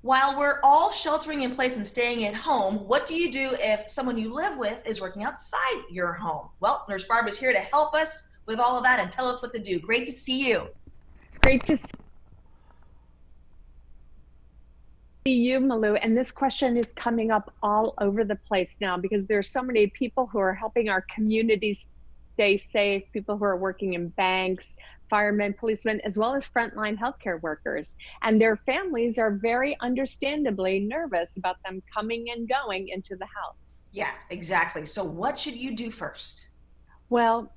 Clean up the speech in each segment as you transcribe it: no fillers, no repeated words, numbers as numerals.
While we're all sheltering in place and staying at home, what do you do if someone you live with is working outside your home? Well, Nurse Barb is here to help us with all of that and tell us what to do. Great to see you. Great to see you, Malou. And this question is coming up all over the place now because there's so many people who are helping our communities stay safe, people who are working in banks, firemen, policemen, as well as frontline healthcare workers. And their families are very understandably nervous about them coming and going into the house. Yeah, exactly. So what should you do first? Well,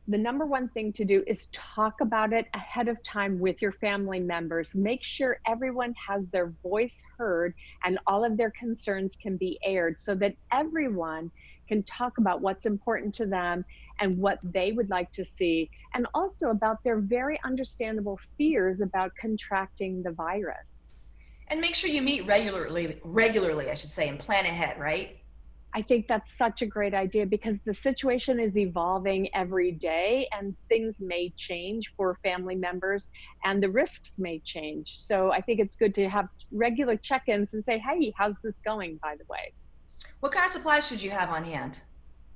the number one thing to do is talk about it ahead of time with your family members. Make sure everyone has their voice heard and all of their concerns can be aired so that everyone can talk about what's important to them and what they would like to see, and also about their very understandable fears about contracting the virus. And make sure you meet regularly, I should say, and plan ahead, right? I think that's such a great idea because the situation is evolving every day and things may change for family members and the risks may change. So I think it's good to have regular check-ins and say, hey, how's this going, by the way? What kind of supplies should you have on hand?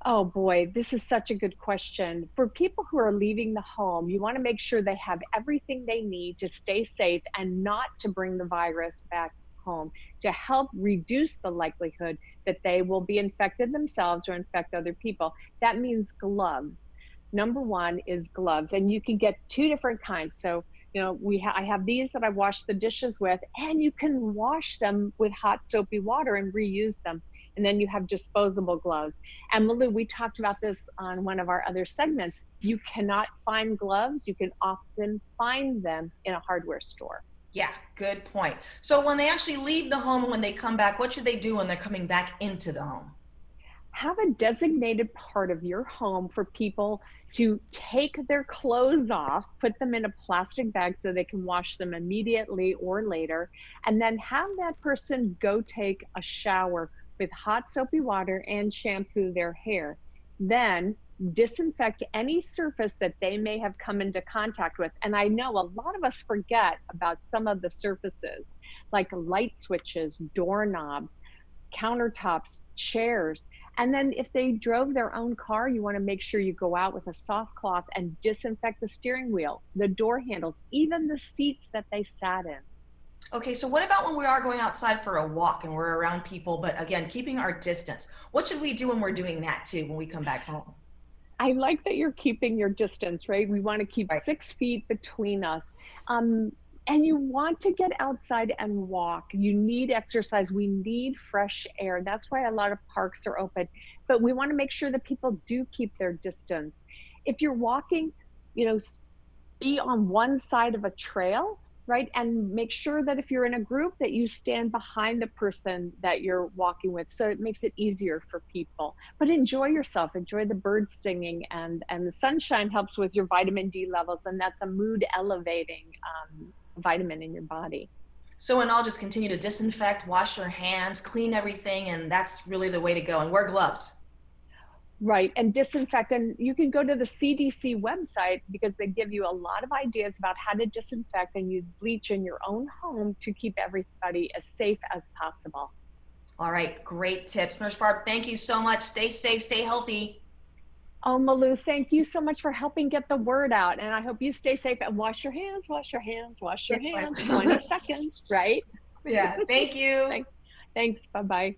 Oh boy, this is such a good question. For people who are leaving the home, you want to make sure they have everything they need to stay safe and not to bring the virus back home, to help reduce the likelihood that they will be infected themselves or infect other people. That means gloves. Number one is gloves, and you can get two different kinds. So, I have these that I wash the dishes with, and you can wash them with hot soapy water and reuse them. And then you have disposable gloves. And Malou, we talked about this on one of our other segments. You cannot find gloves. You can often find them in a hardware store. Yeah, good point. So when they actually leave the home and when they come back, what should they do when they're coming back into the home? Have a designated part of your home for people to take their clothes off, put them in a plastic bag so they can wash them immediately or later, and then have that person go take a shower with hot soapy water and shampoo their hair. Then disinfect any surface that they may have come into contact with. And I know a lot of us forget about some of the surfaces like light switches, doorknobs, countertops, chairs. And then if they drove their own car, you want to make sure you go out with a soft cloth and disinfect the steering wheel, the door handles, even the seats that they sat in. Okay, so what about when we are going outside for a walk and we're around people, but again, keeping our distance? What should we do when we're doing that too, when we come back home? I like that you're keeping your distance, right? We want to keep Right. 6 feet between us. And you want to get outside and walk. You need exercise. We need fresh air. That's why a lot of parks are open. But we want to make sure that people do keep their distance. If you're walking, be on one side of a trail, right? And make sure that if you're in a group that you stand behind the person that you're walking with. So it makes it easier for people. But enjoy yourself, enjoy the birds singing, and the sunshine helps with your vitamin D levels, and that's a mood elevating vitamin in your body. So in all, just continue to disinfect, wash your hands, clean everything, and that's really the way to go. And wear gloves. Right, and disinfect. And you can go to the CDC website because they give you a lot of ideas about how to disinfect and use bleach in your own home to keep everybody as safe as possible. All right, great tips. Nurse Barb, thank you so much. Stay safe, stay healthy. Oh, Malou, thank you so much for helping get the word out. And I hope you stay safe and wash your hands, wash your hands, wash your hands. 20 seconds, right? Yeah, thank you. Thanks. Bye-bye.